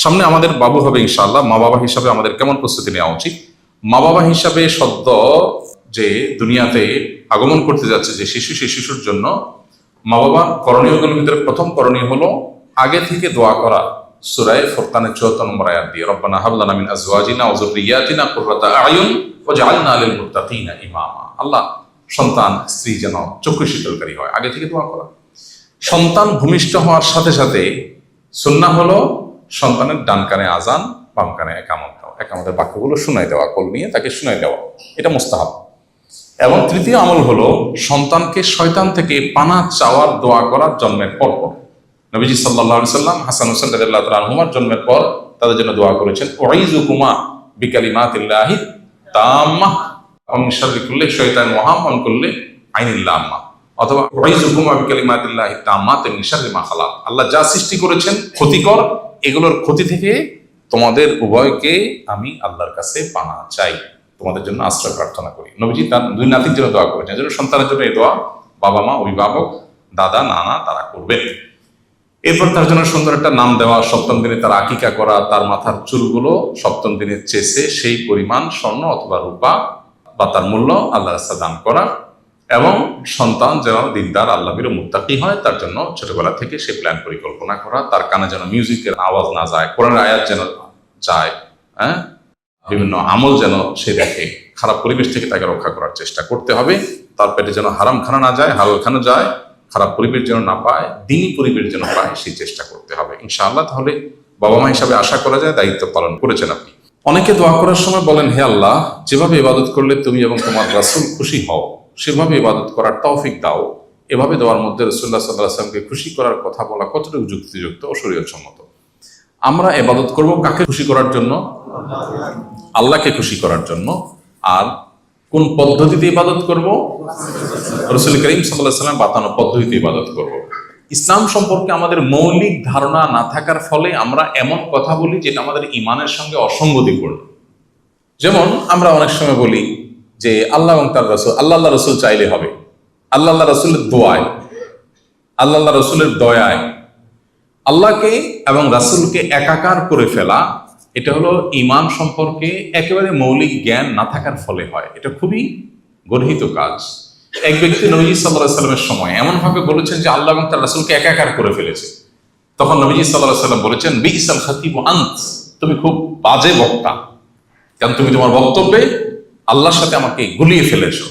সামনে আমাদের বাবু হবে ইনশাআল্লাহ। মা বাবা হিসাবে আমাদের কেমন প্রস্তুতি নেওয়া উচিত? মা বাবা হিসাবে সদ্য যে দুনিয়াতে আগমন করতে যাচ্ছে যে শিশু, সেই শিশুর জন্য মা বাবা করণীয়গুলোর ভিতরে প্রথম করণীয় হলো আগে থেকে দোয়া করা। সূরা ফুরকানের ৭৪ নম্বর আয়াত দিয়ে, রব্বানা হাব লানা মিন আজওয়াজিনা ওয়া যুররিয়াতিনা কুররাতা আয়ুন ওয়াজআলনা লিল মুত্তাকিনা ইমামা। আল্লাহ সন্তান স্ত্রী যেন চক্ষু শীতলকারী হয়, আগে থেকে দোয়া করা। সন্তান ভূমিষ্ঠ হওয়ার সাথে সাথে সুন্নাহ হলো সন্তানের ডান কানে আজান, বাম কানে একামত দেওয়া, একামতের বাক্যগুলো শুনাই দেওয়া, কোল নিয়ে তাকে শুনাই দেওয়া, এটা মুস্তাহাব। এবং তৃতীয় আমল হলো সন্তানকে শয়তান থেকে পানা চাওয়ার দোয়া করার জন্মের পর পর। নবীজি সাল্লাল্লাহু আলাইহি সাল্লাম হাসান হোসেন রাদিয়াল্লাহু তাআলা আনহুমার জন্মের পর তাদের জন্য দোয়া করেছেন, উইযুকুমা বিকালিমাতিল্লাহি তাম্মাহ মিন শাররি কুল্লি শাইতানিন ওয়া মিন কুল্লি আইনিন লাম্মা, অথবা উইযুকুমা বিকালিমাতিল্লাহি তাম্মাতি মিন শাররি মা খালাক। আল্লাহ যা সৃষ্টি করেছেন ক্ষতিকর, এগুলোর ক্ষতি থেকে তোমাদের উভয়কে আমি আল্লাহর কাছে পানা চাই, তোমাদের জন্য আশ্রয় প্রার্থনা করি। নবীজি তার দুই নাতির জন্য দোয়া করেছেন, যেন সন্তানের জন্য এই দোয়া বাবা মা, অভিভাবক, দাদা, নানা তারা করবেন। এরপর তার জন্য সুন্দর একটা নাম দেওয়া, সপ্তম দিনে তার আকিকা করা, তার মাথার চুলগুলো সপ্তম দিনে চেষে সেই পরিমাণ স্বর্ণ অথবা রূপা বা তার মূল্য আল্লাহর রাস্তায় দান করা, এবং সন্তান যেন দিনদার আল্লাহর মুত্তাকি হয় তার জন্য ছোটবেলা থেকে সে প্ল্যান পরিকল্পনা করা। তার কানে যেন মিউজিকের আওয়াজ না যায়, কোরআনের আয়াত যেন যায়, বিভিন্ন আমল যেন সে দেখে, খারাপ পরিবেশ থেকে তাকে রক্ষা করার চেষ্টা করতে হবে। তার পেটে যেন হারাম খানা না যায়, হালাল খানা যায়, খারাপ পরিবেশ যেন না পায়, দিনী পরিবেশ যেন পায়, সেই চেষ্টা করতে হবে ইনশাআল্লাহ। তাহলে বাবা মা হিসাবে আশা করা যায় দায়িত্ব পালন করেছেন আপনি। অনেকে দোয়া করার সময় বলেন, হে আল্লাহ, যেভাবে ইবাদত করলে তুমি এবং তোমার রাসূল খুশি হও সেভাবে ইবাদত করার তৌফিক দাও। এভাবে দেওয়ার মধ্যে রাসূলুল্লাহ সাল্লাল্লাহু আলাইহি ওয়াসাল্লামকে খুশি করার কথা বলা কতটুকু যুক্তিযুক্ত ও শরীয়তসম্মত? আমরা ইবাদত করব কাকে খুশি করার জন্য? আল্লাহকে খুশি করার জন্য। আর কোন পদ্ধতিতে ইবাদত করব? রাসূল করিম সাল্লাল্লাহু আলাইহি ওয়াসাল্লাম বাতানো পদ্ধতিতে ইবাদত করব। ইসলাম সম্পর্কে আমাদের মৌলিক ধারণা না থাকার ফলে আমরা এমন কথা বলি যেটা আমাদের ঈমানের সঙ্গে অসঙ্গতিপূর্ণ। যেমন আমরা অনেক সময় বলি যে আল্লাহ এবং তার রাসূল, আল্লাহ রাসূল চাইলে হবে, আল্লাহ রাসূলের দোয়ায়, আল্লাহ রাসূলের দয়ায়। আল্লাহকে এবং রাসূলকে একাকার করে ফেলা, এটা হলো ঈমান সম্পর্কে একেবারে মৌলিক জ্ঞান না থাকার ফলে হয়। এটা খুবই গর্হিত কাজ। এক ব্যক্তি নবীজি সাল্লাল্লাহু আলাইহি সাল্লামের সময় এমন ভাবে বলেছেন যে আল্লাহ এবং তার রাসূলকে একাকার করে ফেলেছে। তখন নবীজি সাল্লাল্লাহু আলাইহি সাল্লাম বলেছেন, বিইসাল খাতিবু আনত, তুমি খুব বাজে বক্তা, কারণ তুমি তোমার বক্তব্যে আল্লাহর সাথে আমাকে গুলিয়ে ফেলেছো।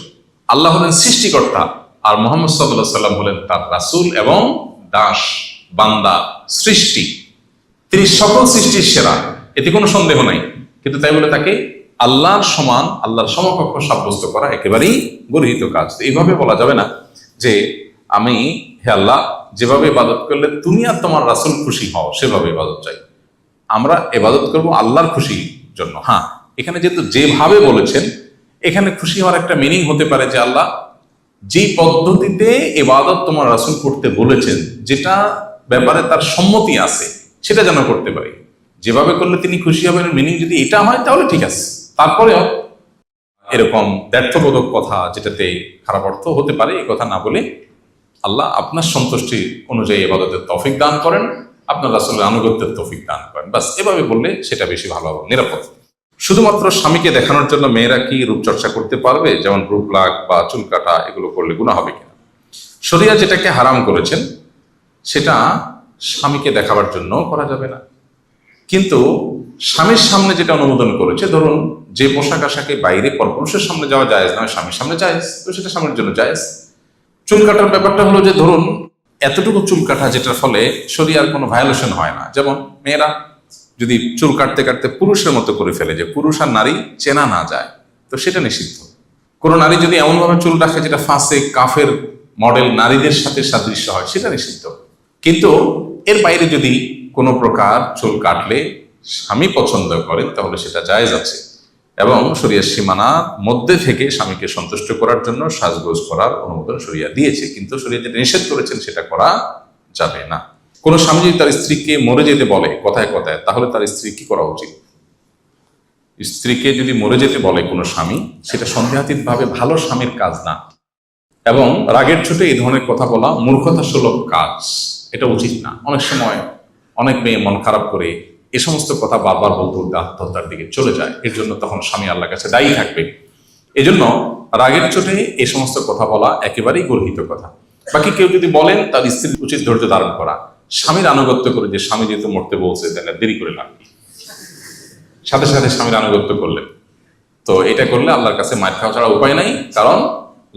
আল্লাহ হলেন সৃষ্টিকর্তা আর মুহাম্মদ সাল্লাল্লাহু আলাইহি সাল্লাম হলেন তার রাসূল এবং দাস, বান্দা, সৃষ্টি। তিনি সকল সৃষ্টির সেরা, এতে কোনো সন্দেহ নাই। কিন্তু তাই বলে তাকে আল্লাহর সমান, আল্লাহর সমকক্ষ সাব্যস্ত করা একেবারেই গর্হিত কাজ। এইভাবে বলা যাবে না যে আমি, হে আল্লাহ, যেভাবে ইবাদত করলে তুমি আর তোমার রাসূল খুশি হও সেভাবে ইবাদত চাই। আমরা ইবাদত করব আল্লাহর খুশির জন্য। হ্যাঁ, এখানে যেহেতু যেভাবে বলেছেন, এখানে খুশি হওয়ার একটা মিনিং হতে পারে যে আল্লাহ যে পদ্ধতিতে ইবাদত তোমার রাসূল করতে বলেছেন, যেটা ব্যাপারে তার সম্মতি আছে, সেটা যেন করতে পারি। যেভাবে করলে তিনি খুশি হবেন মিনিং যদি এটা হয় তাহলে ঠিক আছে। তারপরেও এরকম ব্যর্থবোধক কথা যেটাতে খারাপ অর্থ হতে পারে, এই কথা না বলে আল্লাহ আপনার সন্তুষ্টি অনুযায়ী ইবাদতের তৌফিক দান করেন, আপনার রাসূলের আনুগত্যের তৌফিক দান করেন, বাস এভাবে বললে সেটা বেশি ভালো হবে, নিরাপদ। শুধুমাত্র স্বামীকে দেখানোর জন্য মেয়েরা কি রূপচর্চা করতে পারবে? যেমন রূপ লাগ বা চুল কাটা, এগুলো করলে গুনাহ হবে কিনা? শরিয়া যেটাকে হারাম করেছেন সেটা স্বামীকে দেখাবার জন্য করা যাবে না, কিন্তু স্বামীর সামনে যেটা অনুমোদন করেছে, ধরুন যে পোশাক আশাকে বাইরে পরপুরুষের সামনে যাওয়া জায়েজ নয়, স্বামীর সামনে জায়েজ, তো সেটা স্বামীর জন্য জায়েজ। চুল কাটার ব্যাপারটা হলো যে ধরুন এতটুকু চুল কাটা যেটার ফলে শরীয়র কোনো ভায়োলেশন হয় না। যেমন মেয়েরা যদি চুল কাটতে কাটতে পুরুষের মতো করে ফেলে যে পুরুষ আর নারী চেনা না যায়, তো সেটা নিষিদ্ধ। কোনো নারী যদি এমনভাবে চুল রাখে যেটা ফাসেক, কাফের মডেল নারীদের সাথে সাদৃশ্য হয়, সেটা নিষিদ্ধ। কিন্তু এর বাইরে যদি কোনো প্রকার চুল কাটলে স্বামী পছন্দ করেন তাহলে সেটা জায়েজ আছে, এবং শরীয়ত সীমানার মধ্যে থেকে স্বামীকে সন্তুষ্ট করার জন্য সাজগোজ করার অনুমোদন শরিয়া দিয়েছে, কিন্তু শরিয়া যেটা নিষেধ করেছেন সেটা করা যাবে না। কোন স্বামী যদি তার স্ত্রীকে মরে যেতে বলে কথায় কথায়, তাহলে তার স্ত্রী কি করা উচিত? স্ত্রীকে যদি মরে যেতে বলে কোনো স্বামী, সেটা সন্দেহাতীত ভাবে ভালো স্বামীর কাজ না, এবং রাগের চোটে এই ধরনের কথা বলা মূর্খতা সুলভ কাজ, এটা উচিত না। অনেক সময় অনেক মেয়ে মন খারাপ করে এ সমস্ত কথা বারবার বলতে বলতে আত্মহত্যার দিকে চলে যায়। এর জন্য তখন স্বামী আল্লাহর কাছে দায়ী থাকবে। এজন্য রাগের চোটে এই সমস্ত কথা বলা একেবারেই গর্হিত কথা। বাকি কেউ যদি বলেন, তার স্ত্রীর উচিত ধৈর্য ধারণ করা, স্বামীর আনুগত্য করে, যে স্বামী যেহেতু মরতে বলছে তাহলে দেরি করে লাভ কি, সাথে সাথে স্বামীর আনুগত্য করলেন। তো এটা করলে আল্লাহর কাছে মার খাওয়া ছাড়া উপায় নাই, কারণ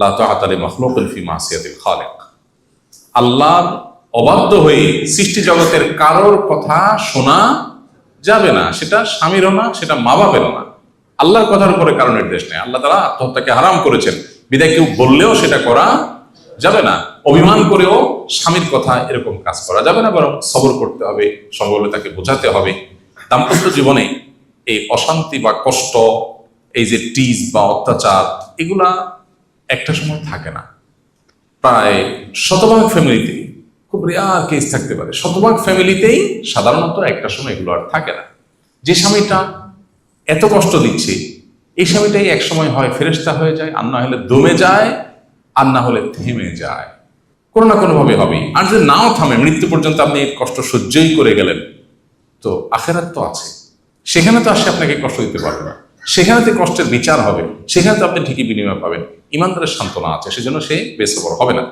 লা তাআতা লি মাখলুকিন ফি মাসিয়াতিল খালিক। আল্লাহর অবাধ্য হয়ে সৃষ্টি জগতের কারোর কথা শোনা যাবে না, সেটা স্বামীরও না, সেটা মা বাপেরও না। আল্লাহর কথার উপরে কারো নির্দেশ নেই। আল্লাহ তাআলা আত্মহত্যাকে হারাম করেছেন, বিধায় কেউ বললেও সেটা করা যাবে না। অভিমান করেও স্বামীর কথা এরকম কাজ করা যাবে না, বরং সবর করতে হবে, সবর হলে তাকে বোঝাতে হবে। দাম্পত্য জীবনে এই অশান্তি বা কষ্ট, এই যে টিজ বা অত্যাচার, এগুলা একটা সময় থাকে না। প্রায় শতভাগ ফ্যামিলিতেই, খুব রেয়ার কেস থাকতে পারে, শতভাগ ফ্যামিলিতেই সাধারণত একটা সময় এগুলো আর থাকে না। যে স্বামীটা এত কষ্ট দিচ্ছে, এই স্বামীটাই এক সময় হয় ফেরেশতা হয়ে যায়, আর না হলে দমে যায়, আর না হলে থেমে যায়। কোনো না কোনো ভাবে হবে। আর যদি নাও থামে, মৃত্যু পর্যন্ত আপনি এই কষ্ট সহ্যই করে গেলেন, তো আখেরাত তো আছে, সেখানে তো আসে আপনাকে কষ্ট দিতে পারবে না, সেখানে তো কষ্টের বিচার হবে, সেখানে তো আপনি ঠিকই বিনিময় পাবেন। ইমানদারের সান্ত্বনা আছে, সেজন্য সে বেসবর হবে না।